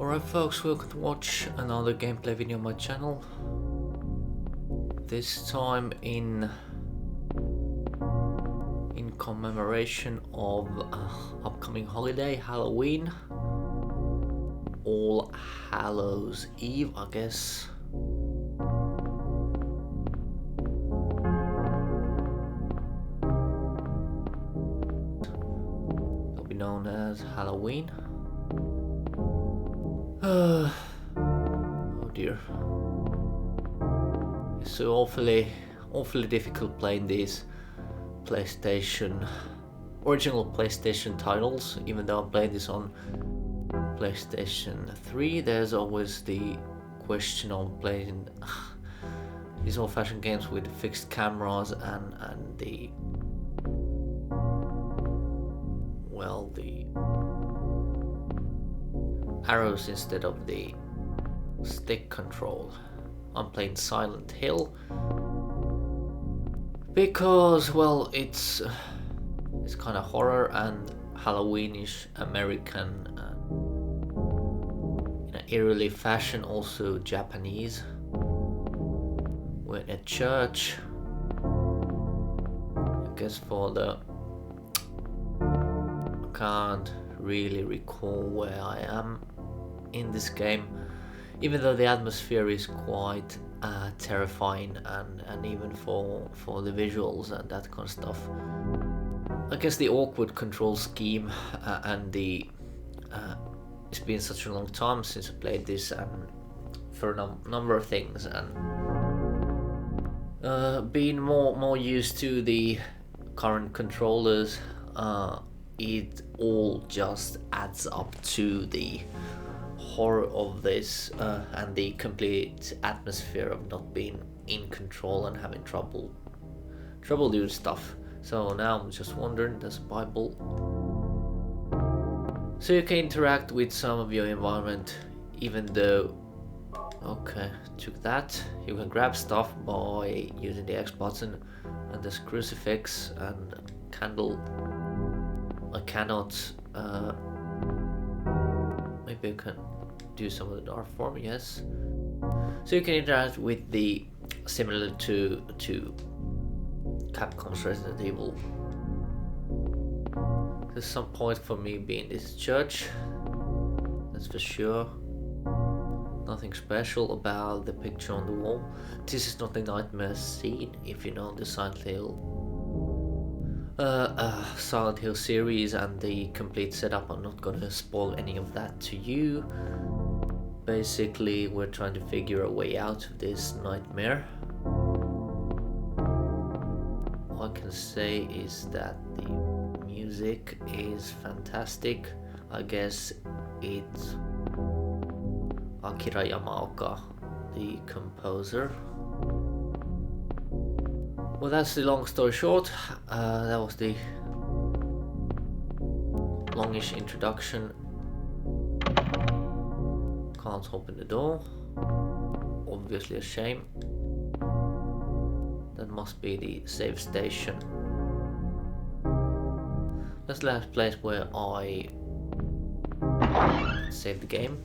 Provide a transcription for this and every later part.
Alright folks, welcome to watch another gameplay video on my channel. This time in commemoration of upcoming holiday, Halloween. All Hallows Eve, I guess. It'll be known as Halloween. Oh dear. It's so awfully difficult playing these original PlayStation titles, even though I'm playing this on PlayStation 3. There's always the question of playing these old-fashioned games with fixed cameras and the arrows instead of the stick control. I'm playing Silent Hill because, well, it's kind of horror and Halloweenish American, in an eerily fashion, also Japanese. We're in a church, I guess, I can't really recall where I am in this game, even though the atmosphere is quite terrifying and even for the visuals and that kind of stuff. I guess the awkward control scheme and it's been such a long time since I played this for a number of things, and being more used to the current controllers, it all just adds up to the horror of this and the complete atmosphere of not being in control and having trouble doing stuff. So now I'm just wondering, there's a Bible, so you can interact with some of your environment, even though, okay, took that. You can grab stuff by using the X button, and there's crucifix and candle. I cannot, maybe I can do some of the art form, yes. So you can interact with the, similar to Capcom's Resident Evil. There's some point for me being this church, that's for sure. Nothing special about the picture on the wall. This is not a nightmare scene, if you know the Silent Hill series and the complete setup. I'm not gonna spoil any of that to you. Basically, we're trying to figure a way out of this nightmare. All I can say is that the music is fantastic. I guess it's Akira Yamaoka, the composer. Well, that's the long story short. That was the longish introduction. Can't open the door. Obviously a shame. That must be the save station. That's the last place where I saved the game.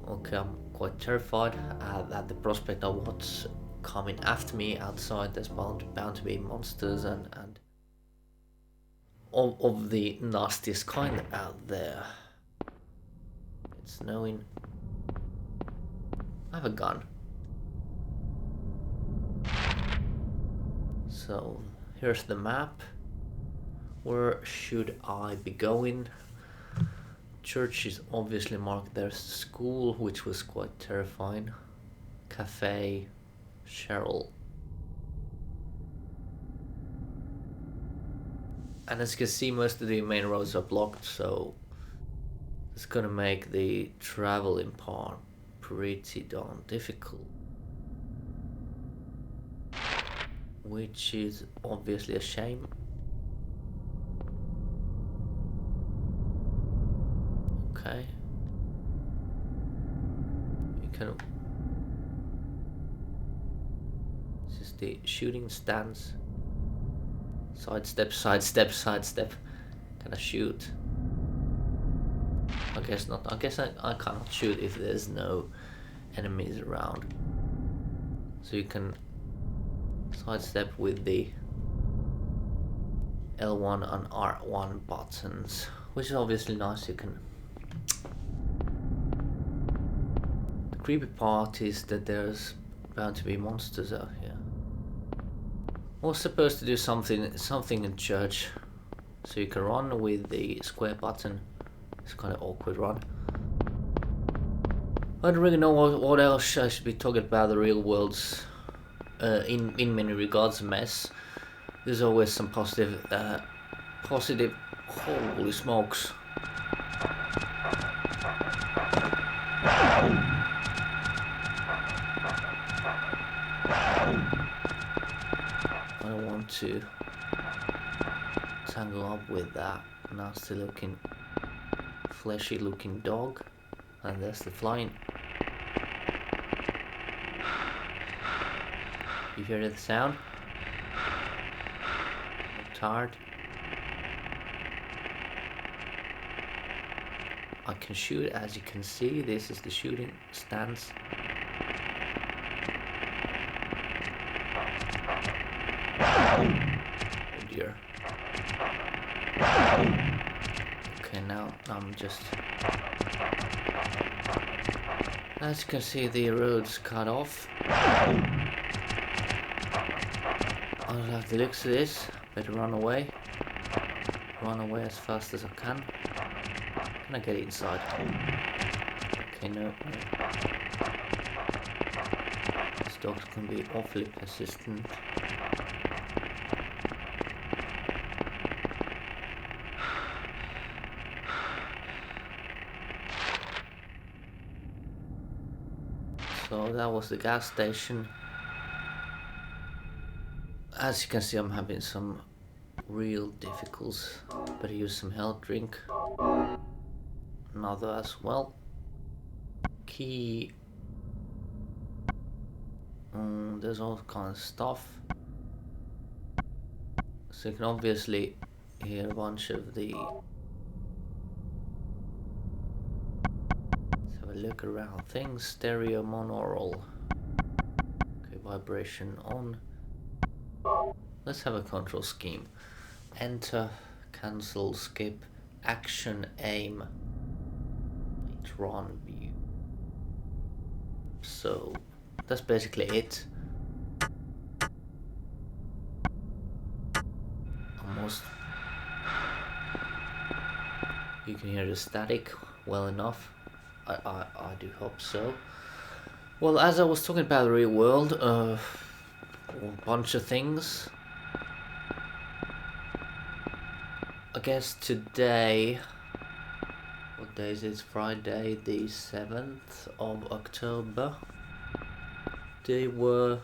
Okay, I'm quite terrified at the prospect of what's coming after me outside. There's bound to be monsters and of the nastiest kind out there. It's snowing. I have a gun. So here's the map. Where should I be going? Church is obviously marked. There's school, which was quite terrifying. Cafe, Cheryl. And as you can see, most of the main roads are blocked, so it's gonna make the traveling part pretty darn difficult. Which is obviously a shame. Okay. You can. This is the shooting stance. Sidestep, sidestep, sidestep. Can I shoot? I guess not. I guess I can't shoot if there's no enemies around. So you can sidestep with the L1 and R1 buttons, which is obviously nice. You can. The creepy part is that there's bound to be monsters out here. I was supposed to do something in church, so you can run with the square button. It's kind of awkward run. I don't really know what else I should be talking about. The real world's in many regards a mess. There's always some positive. Holy smokes! I don't want to tangle up with that nasty looking, fleshy looking dog. And there's the flying. You hear the sound? I'm tired. I can shoot, as you can see. This is the shooting stance. Oh dear. Okay, now I'm just. As you can see, the road's cut off. I'll have to look to this. Better run away. Run away as fast as I can. Can I get inside? Okay, no. These dogs can be awfully persistent. So that was the gas station. As you can see, I'm having some real difficulties. Better use some health drink. Another as well. Key. There's all kinds of stuff. So you can obviously hear a bunch of the. Let's have a look around things. Stereo monaural. Okay, vibration on. Let's have a control scheme. Enter, cancel, skip, action, aim, run, view. So that's basically it. Almost. You can hear the static well enough. I do hope so. Well, as I was talking about the real world, a bunch of things. I guess today, what day is it? It's Friday the 7th of October. They were,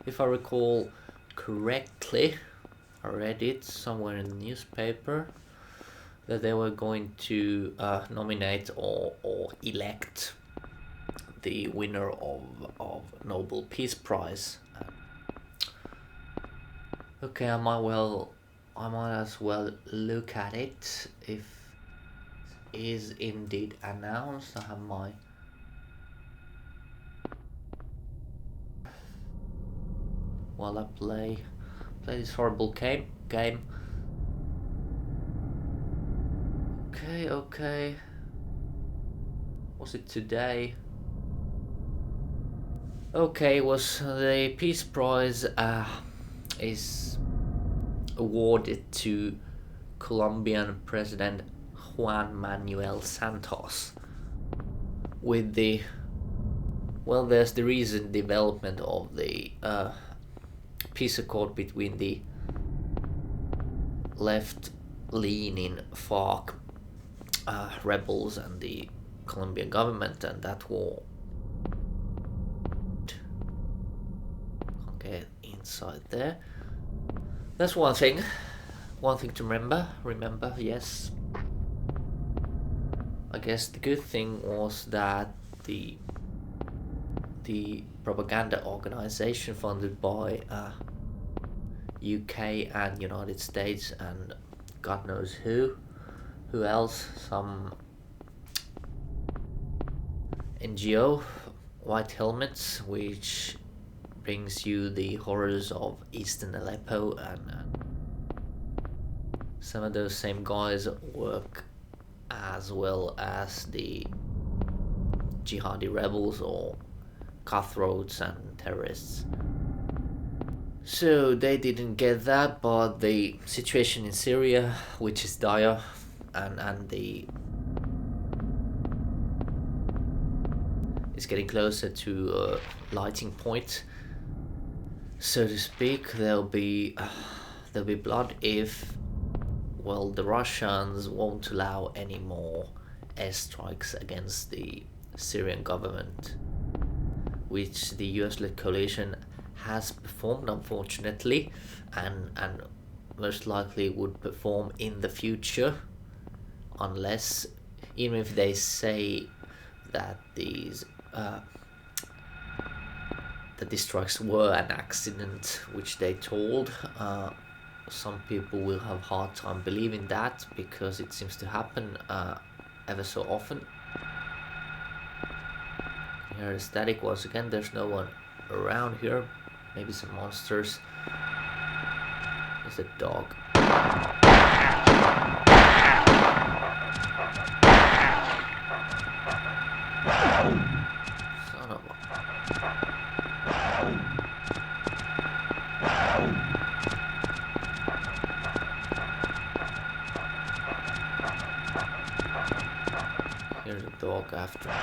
if I recall correctly, I read it somewhere in the newspaper, that they were going to nominate or elect the winner of Nobel Peace Prize. Okay, I might as well look at it if it is indeed announced. I have my while I play this horrible game. Okay. Was it today? Okay, was the Peace Prize is awarded to Colombian President Juan Manuel Santos with the there's the recent development of the peace accord between the left-leaning FARC rebels and the Colombian government, and that war. Can't get inside there. That's one thing to remember, yes. I guess the good thing was that the propaganda organization funded by UK and United States and God knows who else, some NGO, White Helmets, which brings you the horrors of Eastern Aleppo, and some of those same guys work as well as the jihadi rebels or cutthroats and terrorists. So they didn't get that, but the situation in Syria, which is dire, and the is getting closer to a lighting point, so to speak. There'll be blood if, well, the Russians won't allow any more airstrikes against the Syrian government, which the US-led coalition has performed, unfortunately, and most likely would perform in the future, unless, even if they say that these that these strikes were an accident, which they told, some people will have a hard time believing that, because it seems to happen ever so often. Here the static once again. There's no one around here. Maybe some monsters. There's a dog. Son of a... Here's a dog after me.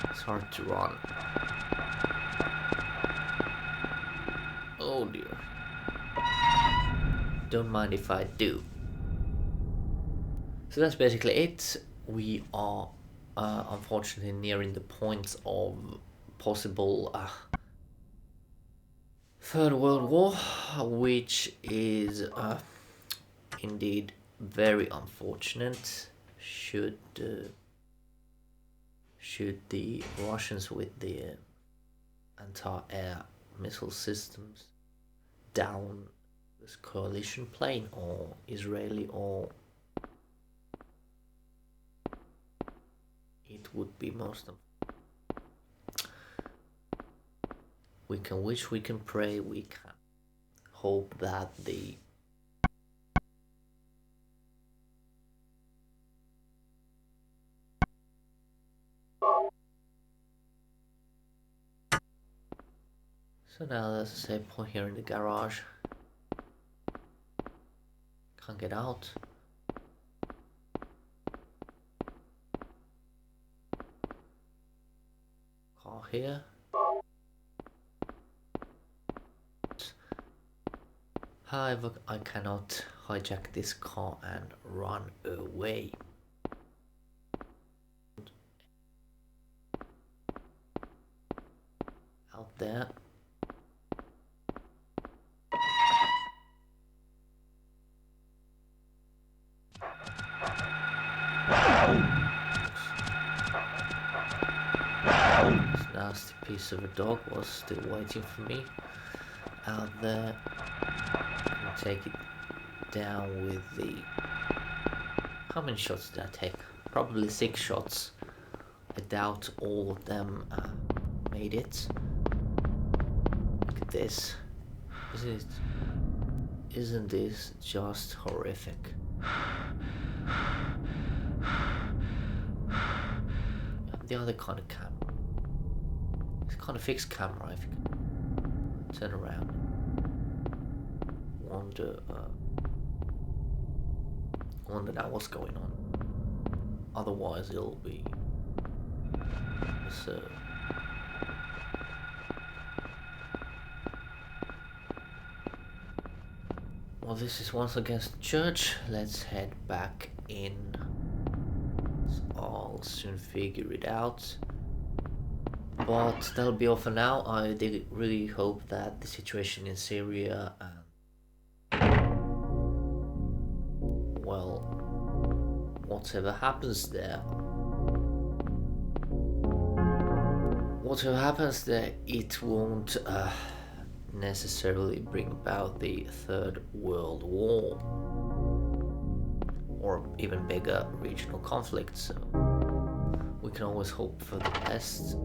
It's hard to run. Oh dear. Don't mind if I do. So that's basically it. We are unfortunately nearing the point of possible Third World War, which is indeed very unfortunate. Should the Russians with the anti-air missile systems down this coalition plane, or Israeli, or it would be most of... We can wish, we can pray, we can hope that the So now there's a save point here in the garage. Can't get out. Car here. However, I cannot hijack this car and run away. Out there. This nasty piece of a dog was still waiting for me out there. I'll take it down with the... How many shots did I take? Probably 6 shots. I doubt all of them made it. Look at this. Isn't this just horrific? The other kind of camera. It's kind of fixed camera if you can turn around. Wonder now what's going on. Otherwise it'll be absurd. Well, this is once against the church. Let's head back in. I'll soon figure it out. But that'll be all for now. I did really hope that the situation in Syria well, whatever happens there, it won't necessarily bring about the Third World War or even bigger regional conflicts. So we can always hope for the best.